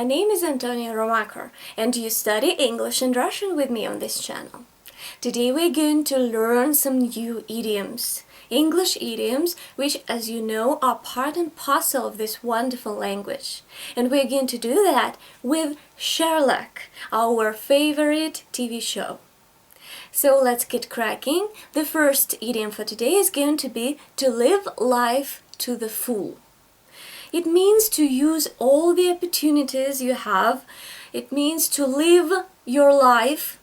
My name is Antonia Romaker, and you study English and Russian with me on this channel. Today we're going to learn some new idioms. English idioms, which, as you know, are part and parcel of this wonderful language. And we're going to do that with Sherlock, our favorite TV show. So let's get cracking. The first idiom for today is going to be to live life to the full. It means to use all the opportunities you have. It means to live your life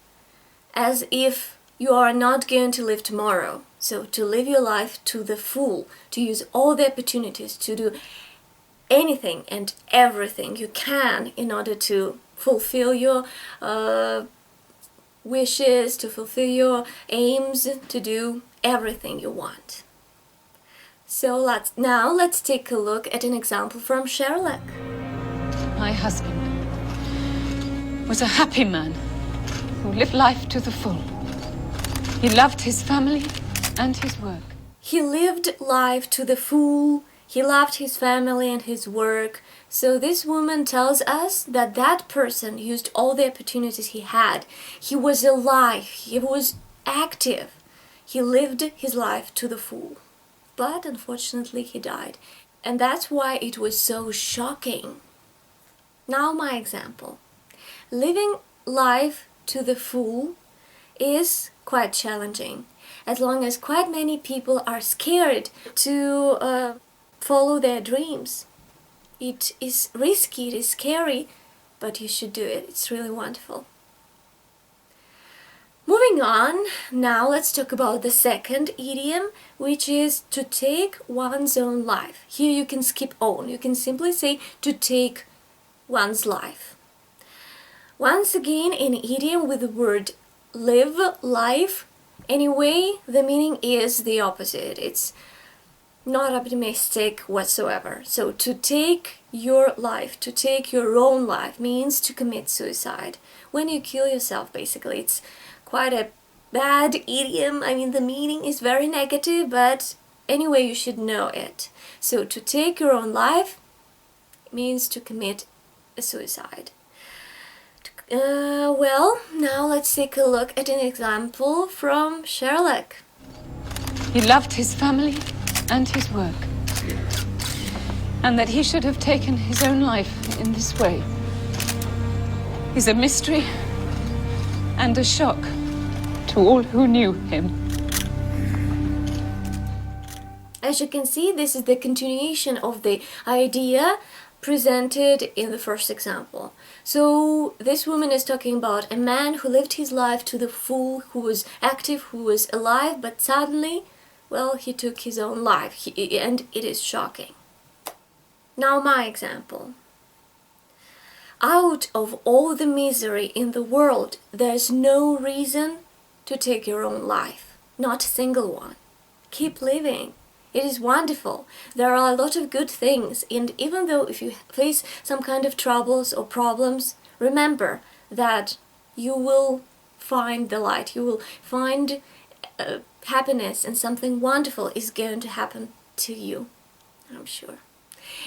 as if you are not going to live tomorrow. So to live your life to the full, to use all the opportunities to do anything and everything you can in order to fulfill your wishes, to fulfill your aims, to do everything you want. So let's take a look at an example from Sherlock. My husband was a happy man who lived life to the full. He loved his family and his work. He lived life to the full. He loved his family and his work. So this woman tells us that that person used all the opportunities he had. He was alive. He was active. He lived his life to the full. But unfortunately he died. And that's why it was so shocking. Now my example. Living life to the full is quite challenging, as long as quite many people are scared to follow their dreams. It is risky, it is scary, but you should do it. It's really wonderful. Moving on, now let's talk about the second idiom, which is to take one's own life. Here you can skip on. You can simply say to take one's life. Once again, an idiom with the word live life. Anyway, the meaning is the opposite. It's not optimistic whatsoever. So to take your life, to take your own life, means to commit suicide. When you kill yourself, basically. It's quite a bad idiom. I mean, the meaning is very negative, but anyway, you should know it. So to take your own life means to commit a suicide. Well, now let's take a look at an example from Sherlock. He loved his family and his work. And that he should have taken his own life in this way is a mystery and a shock to all who knew him. As you can see, this is the continuation of the idea presented in the first example. So this woman is talking about a man who lived his life to the full, who was active, who was alive, but suddenly, well, he took his own life, and it is shocking. Now my example. Out of all the misery in the world, there's no reason to take your own life. Not a single one. Keep living. It is wonderful. There are a lot of good things, and even though if you face some kind of troubles or problems, remember that you will find the light. You will find happiness, and something wonderful is going to happen to you, I'm sure.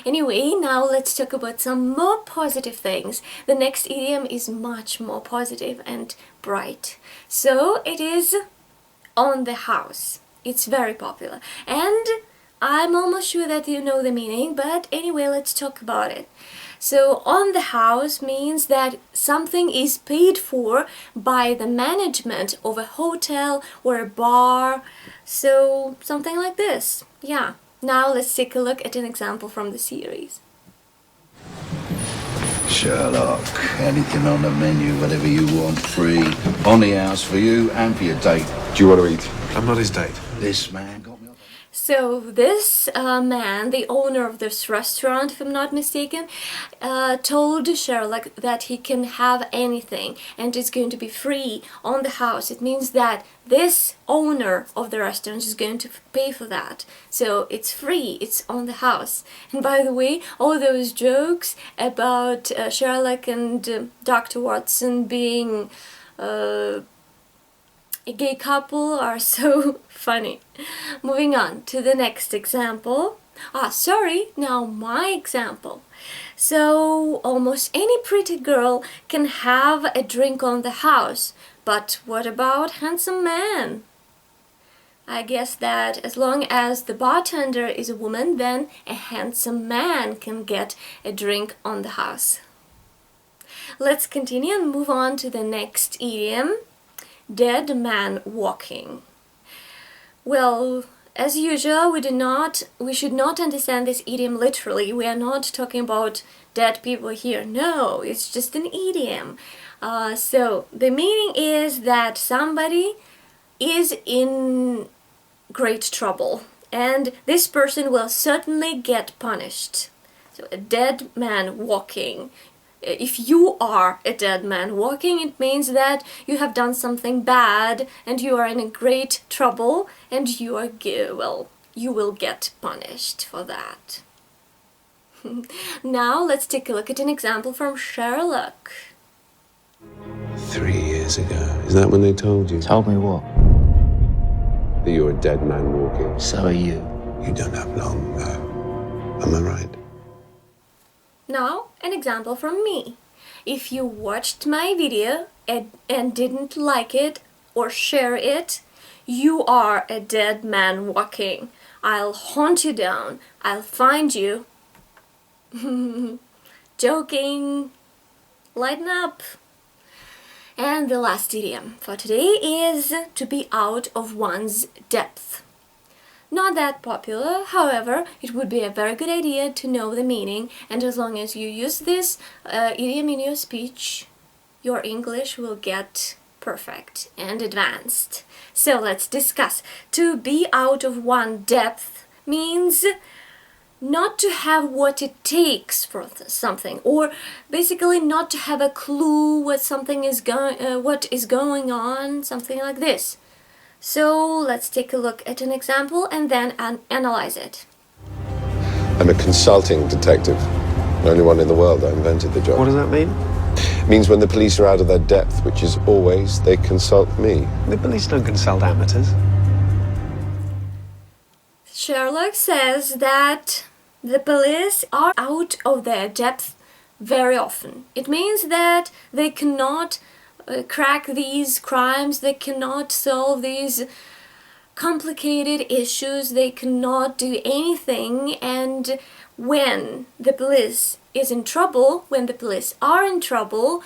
Anyway, now let's talk about some more positive things. The next idiom is much more positive and bright. So it is on the house. It's very popular. And I'm almost sure that you know the meaning, but anyway, let's talk about it. So on the house means that something is paid for by the management of a hotel or a bar. So something like this. Yeah. Now let's take a look at an example from the series. Sherlock, anything on the menu, whatever you want, free, on the house for you and for your date. Do you want to eat? I'm not his date. This man got me up. So this man, the owner of this restaurant, if I'm not mistaken, told Sherlock that he can have anything and it's going to be free on the house. It means that this owner of the restaurant is going to pay for that. So it's free, it's on the house. And by the way, all those jokes about Sherlock and Dr. Watson being a gay couple are so funny. Moving on to the next example. Sorry, now my example. So, almost any pretty girl can have a drink on the house, but what about handsome man? I guess that as long as the bartender is a woman, then a handsome man can get a drink on the house. Let's continue and move on to the next idiom, dead man walking. Well, as usual, we should not understand this idiom literally. We are not talking about dead people here. No, it's just an idiom. So the meaning is that somebody is in great trouble, and this person will certainly get punished. So a dead man walking. If you are a dead man walking, it means that you have done something bad and you are in great trouble, and you will get punished for that. Now let's take a look at an example from Sherlock. 3 years ago. Is that when they told you? Told me what? That you're a dead man walking. So are you. You don't have long, though. Am I right? Now, an example from me. If you watched my video and didn't like it or share it, you are a dead man walking. I'll hunt you down. I'll find you. Joking. Lighten up. And the last idiom for today is to be out of one's depth. Not that popular, however, it would be a very good idea to know the meaning, and as long as you use this idiom in your speech, your English will get perfect and advanced. So let's discuss. To be out of one's depth means not to have what it takes for something, or basically not to have a clue what is going on, something like this. So let's take a look at an example and then analyze it. I'm a consulting detective. The only one in the world that invented the job. What does that mean? It means when the police are out of their depth, which is always, they consult me. The police don't consult amateurs. Sherlock says that the police are out of their depth very often. It means that they cannot crack these crimes, they cannot solve these complicated issues, they cannot do anything, and when the police is in trouble, when the police are in trouble,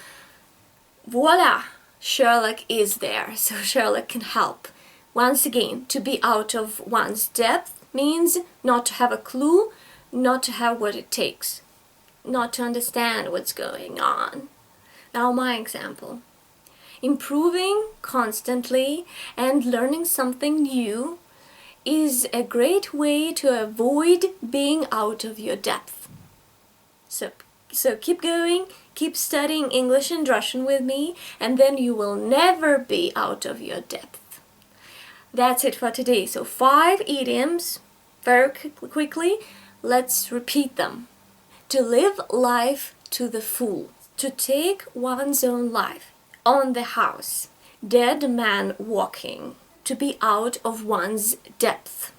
voila, Sherlock is there, so Sherlock can help. Once again, to be out of one's depth means not to have a clue, not to have what it takes, not to understand what's going on. Now my example. Improving constantly and learning something new is a great way to avoid being out of your depth. So keep going, keep studying English and Russian with me, and then you will never be out of your depth. That's it for today. So 5 idioms, very quickly. Let's repeat them. To live life to the full. To take one's own life. On the house. Dead man walking. To be out of one's depth.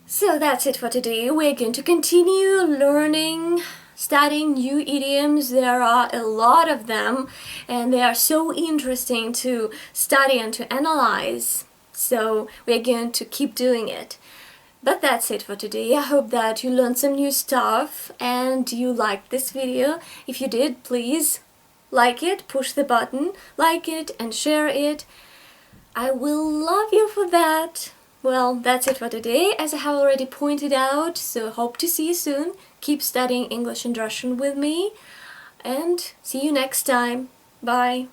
So that's it for today. We're going to continue learning, studying new idioms. There are a lot of them, and they are so interesting to study and to analyze. So we're going to keep doing it. But that's it for today. I hope that you learned some new stuff and you liked this video. If you did, please like it, push the button, like it and share it. I will love you for that. Well, that's it for today, as I have already pointed out, so hope to see you soon. Keep studying English and Russian with me, and see you next time. Bye.